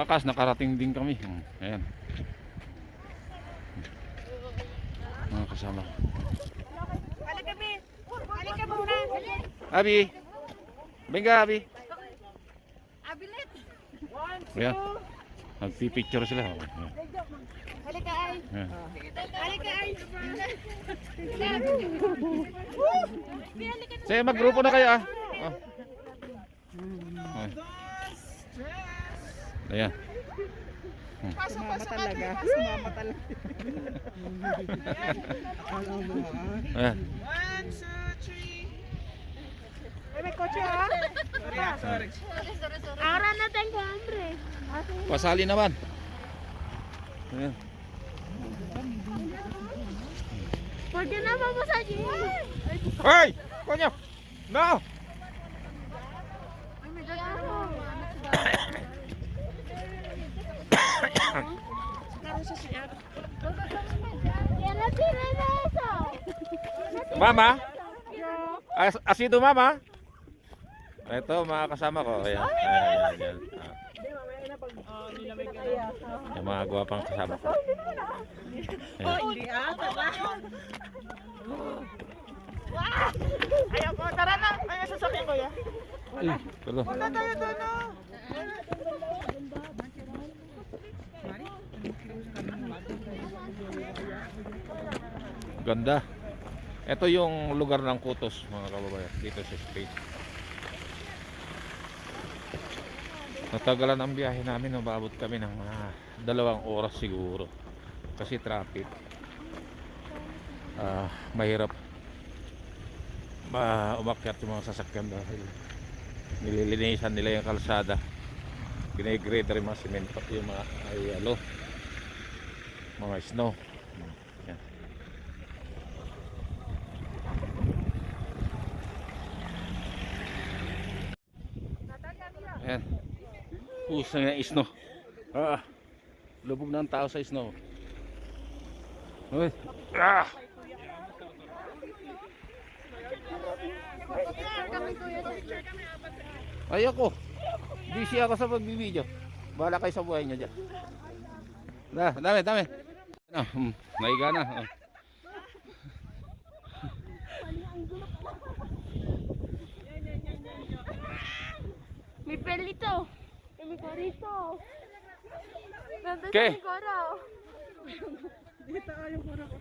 Kakas, nakarating din kami. Ayan. Mga kasama. Halika muna. Abi. Venga, Abi. Abilit. Ayan. Nagpipicture sila. Ayan. Halika ay. Ayan. Halika ay. Sige, maggrupo na kayo ah. Oh. Ayan. Pasok talaga. Sumama talaga. Ayan. 1, 2, 3. May kotse ha? Sorry. Ahora no tengo hambre. Pasali naman. Ayan. ¿Por qué no vamos allí? Hoy! Coño! No! ¿Quién le tiene eso? Mama? Así tu mama? Ito mga kasama ko. Ayan. Ayan. Yung mga guwapang kasama ko. Ayan. Hindi ata ba? Ayaw po, tara na. Ayaw sasakyan ko ya. Ay, pardon. Wala tayo doon no. Ganda. Ito yung lugar ng Kutos mga kababayan. Dito sa Spain. Natagalan ang biyahe namin. Umabot kami ng 2 oras siguro. Kasi traffic. Mahirap umakyat yung mga sasakyan dahil nililinisan nila yung kalsada. Gine-grade rin mga simento yung mga mga snow. Yan. Ayan. Pusa nga snow. Lubog na ang tao sa snow. Uy. Ay ako. Busy ako sa pagbibideo. Bahala kayo sa buhay nyo dyan. Dami. Naiga na. Mi pelito. Mi corito. ¿Dónde ¿Qué? está mi coro? Dito yung puro ko.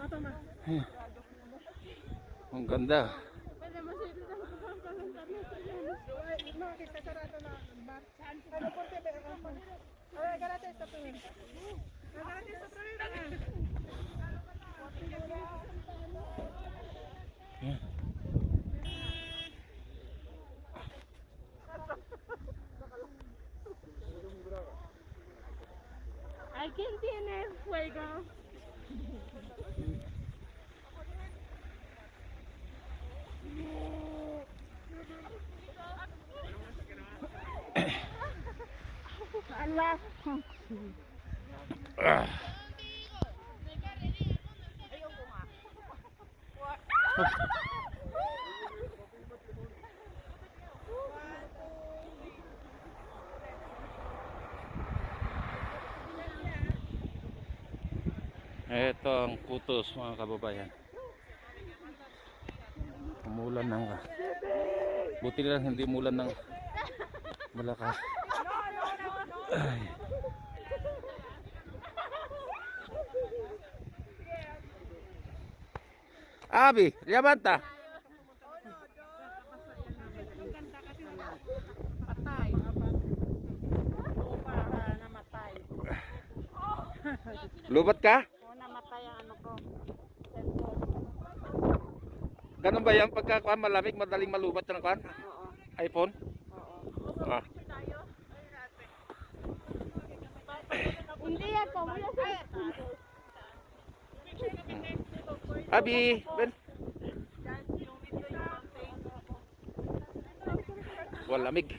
Tama. Ang ganda. No, kita sarado na. Ano po te? Ay, garate sa tuwing. Garate sa tuwing. ¿Alguien tiene fuego? Allah. Ito ang Kutos mga kababayan. Umulan ng buti lang hindi umulan ng malakas. Ay. Abi, levanta. Patay. Para namatay. Lubat ka? Namatay ang ano ko. Ganun ba yan? Pagka malamig, madaling malubat ng kwan? iPhone? Oo. Hindi ako. Wala sa Abi, Ben. Walamig.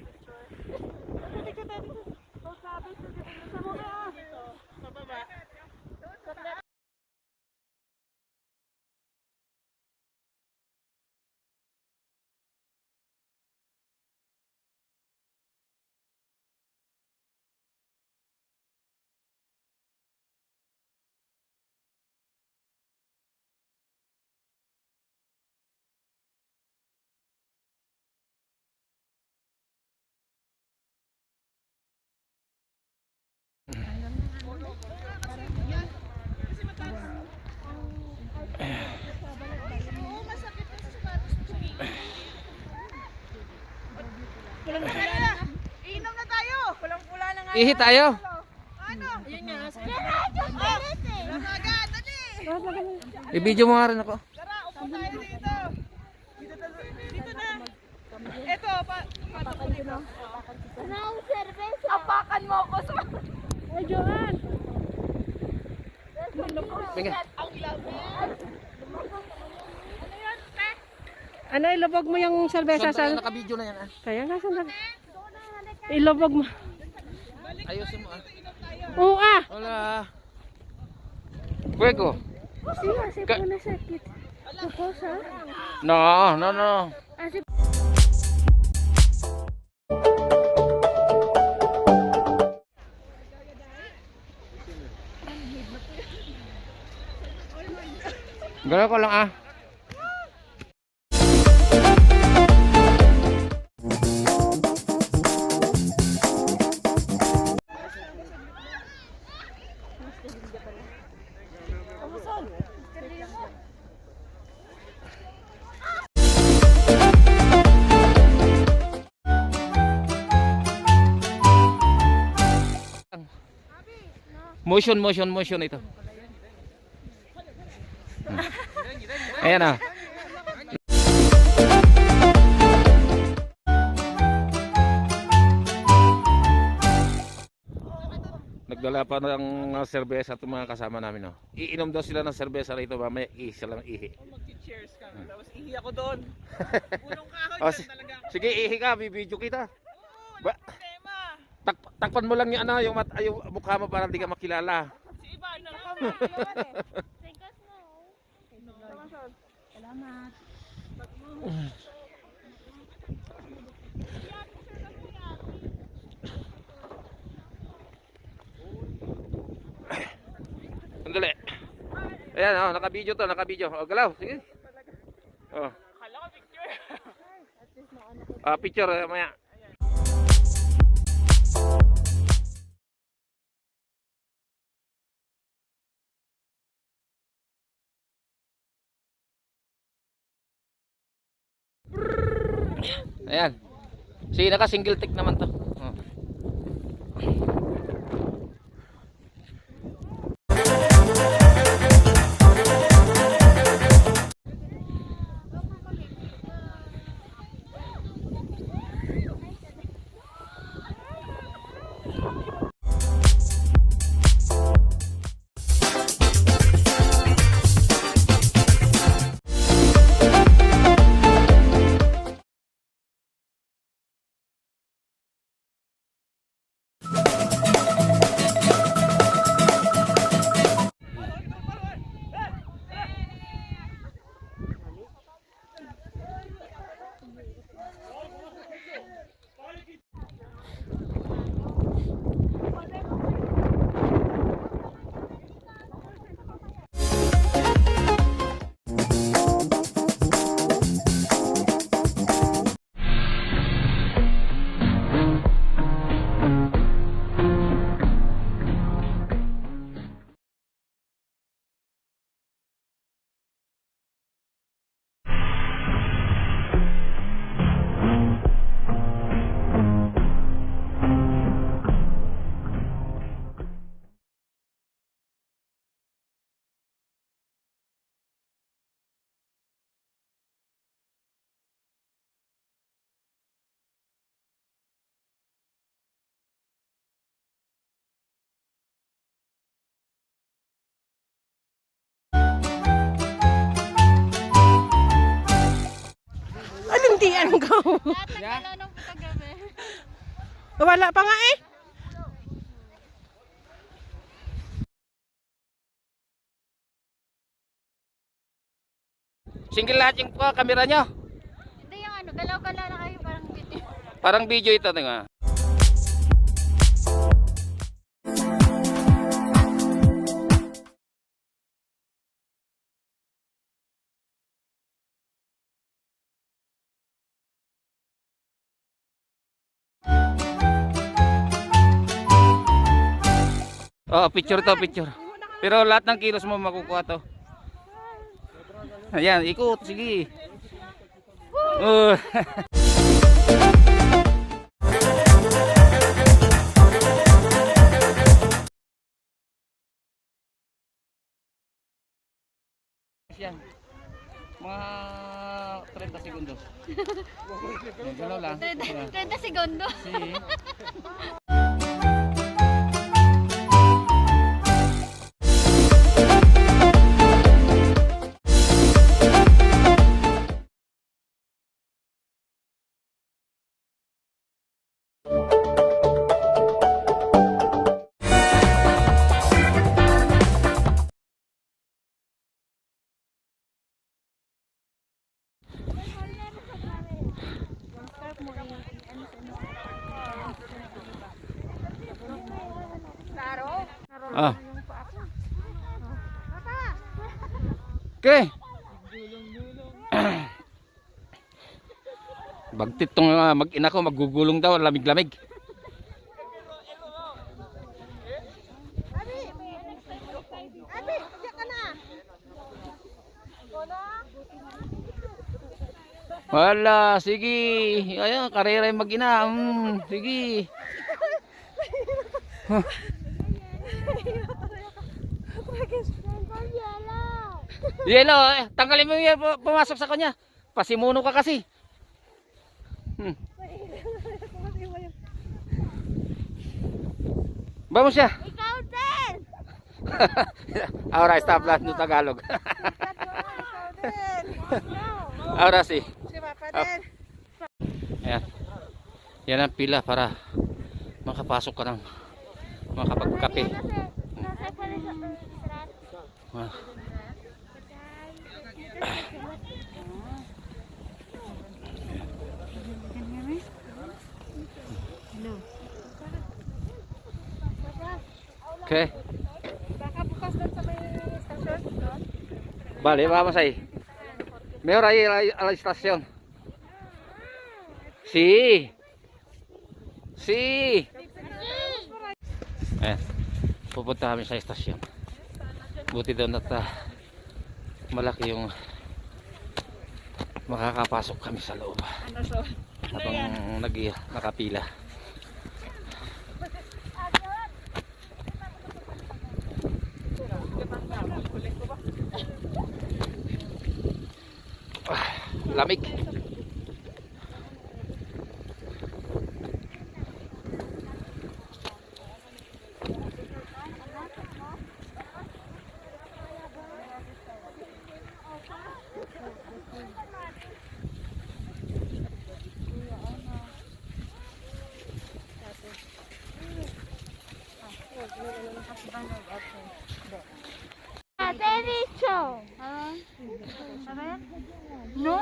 Inom na tayo. Pulang-pula na nga. Ihi tayo. Ano? Ayun nga. Agad, dali. I-video mo nga rin ako. Tara, upo tayo dito. Dito na. Ito, patakulin mo. Apakan mo ako sa... Ay, Johan. Binga. Ano, ilubog mo yung serbesa sa... Naka-video na yan ah. Kaya nga, sandali. Ilubog mo. Ayusin mo ah. Oo ah. Wala. Fuego. Kasi po na sakit. Tapos ah. No. Asi Galaw ko lang ah. Motion ito. Ayan ah. Nagdala pa ng serbesa at mga kasama namin. No? Iinom daw sila ng serbesa rito. Mamaya isa lang ihi. Mag-cheers ka. Tapos ihi ako doon. Pulong kahoy Oh, dyan talaga. sige, ihi ka. Bibidyo kita. Ba Tema. takpan mo lang yung ano, yung mukha mo para hindi ka makilala. Si Ivan na nga. Salamat. Sandali. Ayan, oh, naka-video to, naka-video. Oh, galaw, sige. Oh. Akala ko picture. Picture maya. Ayan. Sige, naka-single tick naman to. Oh. Anong diyan ko? Wala pa nga eh. Single lahat yung kamera nyo. Hindi yung ano, galaw-galaw na kayo parang video. Parang video ito nga. Oh, picture to, picture. Pero lahat ng kilos mo makukuha to. Ayan, ikot, sige. Oh. Galaw lang. 30 segundo. Si. Ah. Okay. Bagtit tong mag-ina ko, maggugulong daw, lamig-lamig. Abi, diyan ka na. Wala, sige. Ayun, karera yung mag-ina. Sige. Huh. Yelo, tanggalin mo yung pumasok sa kanya. Pasimuno ka kasi. Vamos siya. Ikaw din! Ahora está hablando Tagalog. Ahora sí. Si Papa din. Ayan. Yan ang pila para makapasok ka ng makapagkape. Nasa pala sa restaurant. Ah. Okay. Baka bukas doon sa may stasyon. Doon. Vale, vamos ahí. Mejor ahí a la estación. Sí. Sí. Ayan. Pupunta kami sa estasyon. Buti daw na malaki yung makakapasok kami sa loob. Habang nakapila. Lamig. Derecho. No.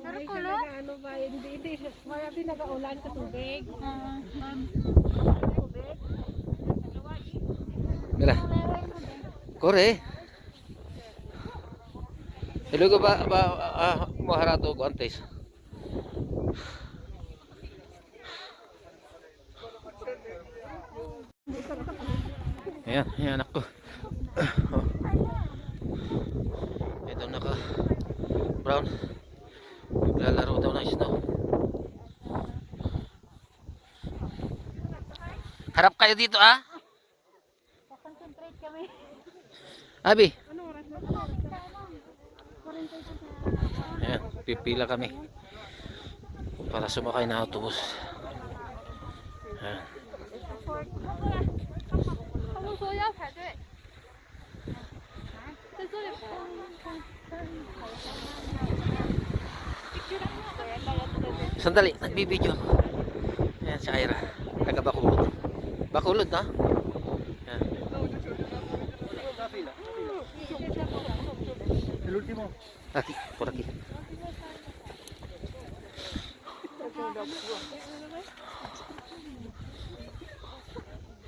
Pero kulo? Ano ba, hindi. Wala din nag-aulan sa tubig. Mira. Corre. Y luego va a mojar todo antes. Ayan, ayan anak ko. Oh. Ito naka brown. Naglalaro daw ng snow. Harap kayo dito ah. Concentrate kami. Abi. Ayan, pipila kami para sumakay na autobus. Ayan. Sandali, nagbibideo ako. Ayan si Ira, taga Bacolod. Bacolod na? Ayan. El último. Aquí, por aquí.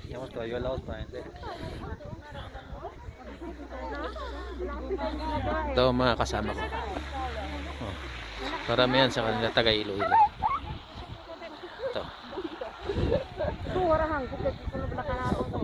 Digamos que yo al lado para vender. Ito ang mga kasama ko. Oh. Karamihan sa kanila taga Iloilo. Ito. Suara hangkot. Ito na pala kanatong.